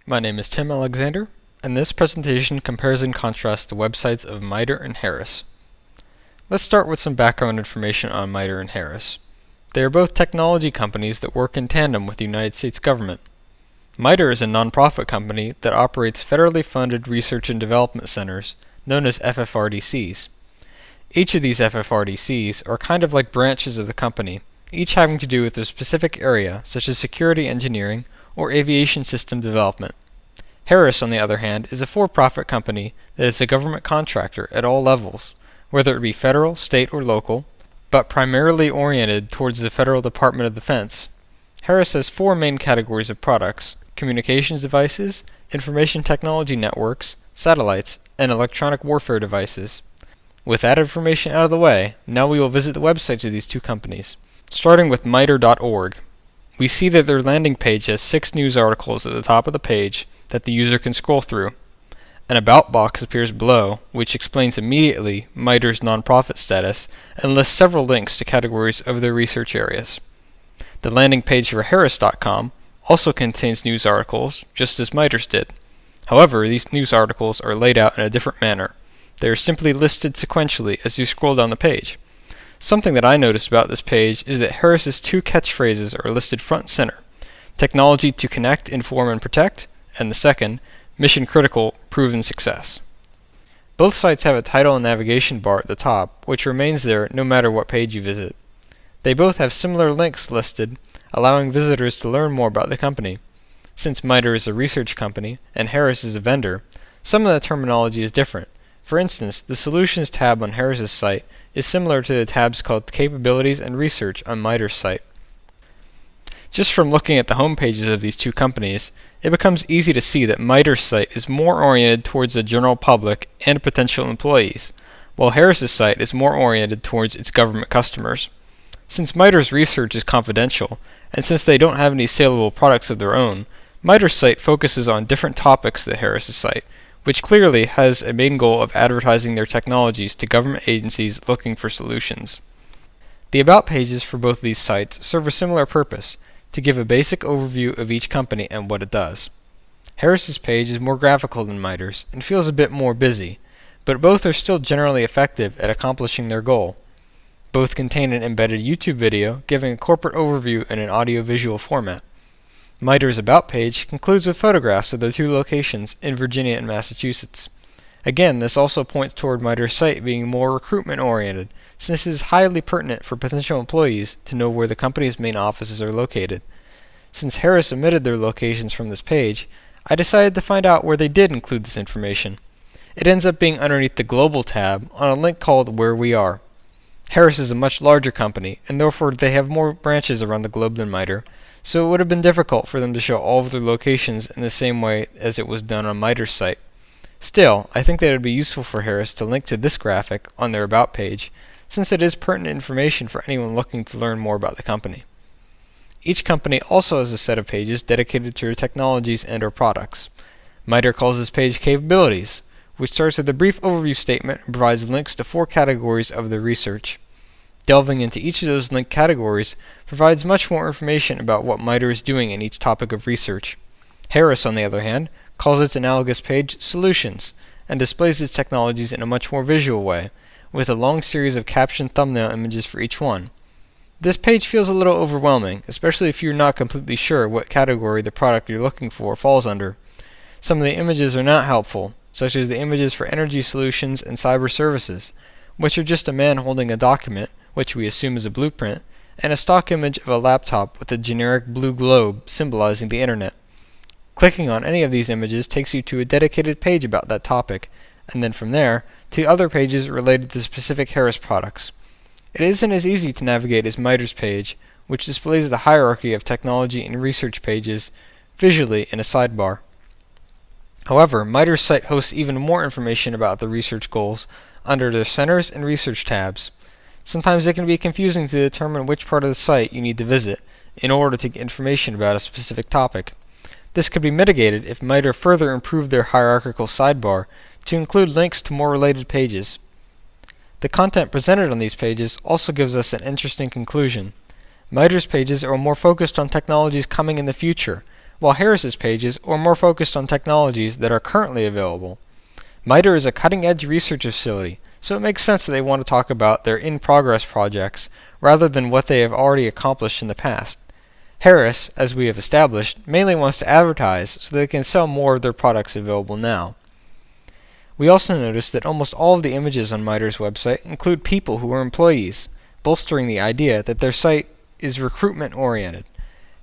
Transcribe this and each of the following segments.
My name is Tim Alexander, and this presentation compares and contrasts the websites of MITRE and Harris. Let's start with some background information on MITRE and Harris. They are both technology companies that work in tandem with the United States government. MITRE is a nonprofit company that operates federally funded research and development centers, known as FFRDCs. Each of these FFRDCs are kind of like branches of the company, each having to do with a specific area, such as security engineering or aviation system development. Harris, on the other hand, is a for-profit company that is a government contractor at all levels, whether it be federal, state, or local, but primarily oriented towards the Federal Department of Defense. Harris has four main categories of products: communications devices, information technology networks, satellites, and electronic warfare devices. With that information out of the way, now we will visit the websites of these two companies. Starting with MITRE.org. We see that their landing page has 6 news articles at the top of the page that the user can scroll through. An About box appears below, which explains immediately MITRE's nonprofit status and lists several links to categories of their research areas. The landing page for Harris.com also contains news articles, just as MITRE's did. However, these news articles are laid out in a different manner. They are simply listed sequentially as you scroll down the page. Something that I noticed about this page is that Harris's 2 catchphrases are listed front and center: technology to connect, inform, and protect, and the second, mission critical, proven success. Both sites have a title and navigation bar at the top, which remains there no matter what page you visit. They both have similar links listed, allowing visitors to learn more about the company. Since MITRE is a research company and Harris is a vendor, some of the terminology is different. For instance, the Solutions tab on Harris's site is similar to the tabs called Capabilities and Research on MITRE's site. Just from looking at the home pages of these two companies, it becomes easy to see that MITRE's site is more oriented towards the general public and potential employees, while Harris's site is more oriented towards its government customers. Since MITRE's research is confidential, and since they don't have any saleable products of their own, MITRE's site focuses on different topics than Harris's site, which clearly has a main goal of advertising their technologies to government agencies looking for solutions. The About pages for both of these sites serve a similar purpose, to give a basic overview of each company and what it does. Harris's page is more graphical than MITRE's and feels a bit more busy, but both are still generally effective at accomplishing their goal. Both contain an embedded YouTube video giving a corporate overview in an audio-visual format. MITRE's About page concludes with photographs of their 2 locations in Virginia and Massachusetts. Again, this also points toward MITRE's site being more recruitment-oriented, since it is highly pertinent for potential employees to know where the company's main offices are located. Since Harris omitted their locations from this page, I decided to find out where they did include this information. It ends up being underneath the Global tab on a link called Where We Are. Harris is a much larger company, and therefore they have more branches around the globe than MITRE, so it would have been difficult for them to show all of their locations in the same way as it was done on MITRE's site. Still, I think that it would be useful for Harris to link to this graphic on their About page, since it is pertinent information for anyone looking to learn more about the company. Each company also has a set of pages dedicated to their technologies and/or products. MITRE calls this page Capabilities, which starts with a brief overview statement and provides links to 4 categories of their research. Delving into each of those linked categories provides much more information about what MITRE is doing in each topic of research. Harris, on the other hand, calls its analogous page Solutions, and displays its technologies in a much more visual way, with a long series of captioned thumbnail images for each one. This page feels a little overwhelming, especially if you're not completely sure what category the product you're looking for falls under. Some of the images are not helpful, such as the images for energy solutions and cyber services, which are just a man holding a document, which we assume is a blueprint, and a stock image of a laptop with a generic blue globe symbolizing the internet. Clicking on any of these images takes you to a dedicated page about that topic, and then from there, to other pages related to specific Harris products. It isn't as easy to navigate as MITRE's page, which displays the hierarchy of technology and research pages visually in a sidebar. However, MITRE's site hosts even more information about the research goals under their Centers and Research tabs. Sometimes it can be confusing to determine which part of the site you need to visit in order to get information about a specific topic. This could be mitigated if MITRE further improved their hierarchical sidebar to include links to more related pages. The content presented on these pages also gives us an interesting conclusion. MITRE's pages are more focused on technologies coming in the future, while Harris's pages are more focused on technologies that are currently available. MITRE is a cutting-edge research facility, so it makes sense that they want to talk about their in-progress projects rather than what they have already accomplished in the past. Harris, as we have established, mainly wants to advertise so they can sell more of their products available now. We also noticed that almost all of the images on MITRE's website include people who are employees, bolstering the idea that their site is recruitment-oriented.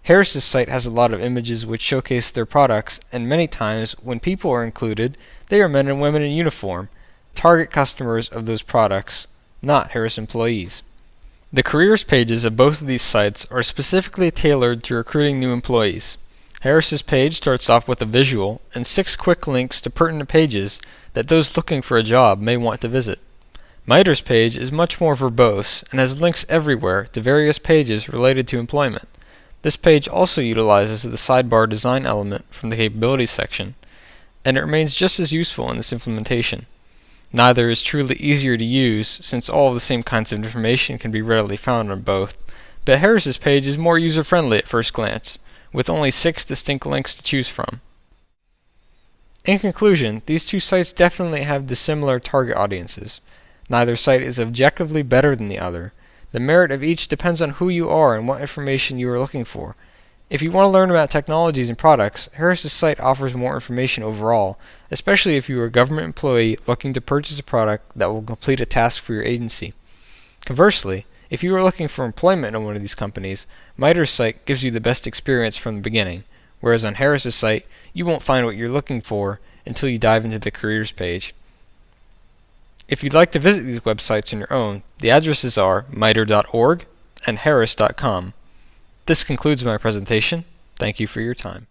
Harris's site has a lot of images which showcase their products, and many times when people are included, they are men and women in uniform, target customers of those products, not Harris employees. The careers pages of both of these sites are specifically tailored to recruiting new employees. Harris's page starts off with a visual and 6 quick links to pertinent pages that those looking for a job may want to visit. MITRE's page is much more verbose and has links everywhere to various pages related to employment. This page also utilizes the sidebar design element from the capabilities section, and it remains just as useful in this implementation. Neither is truly easier to use since all of the same kinds of information can be readily found on both, but Harris's page is more user-friendly at first glance, with only 6 distinct links to choose from. In conclusion, these two sites definitely have dissimilar target audiences. Neither site is objectively better than the other. The merit of each depends on who you are and what information you are looking for. If you want to learn about technologies and products, Harris's site offers more information overall, especially if you are a government employee looking to purchase a product that will complete a task for your agency. Conversely, if you are looking for employment in one of these companies, MITRE's site gives you the best experience from the beginning, whereas on Harris's site, you won't find what you're looking for until you dive into the careers page. If you'd like to visit these websites on your own, the addresses are mitre.org and harris.com. This concludes my presentation. Thank you for your time.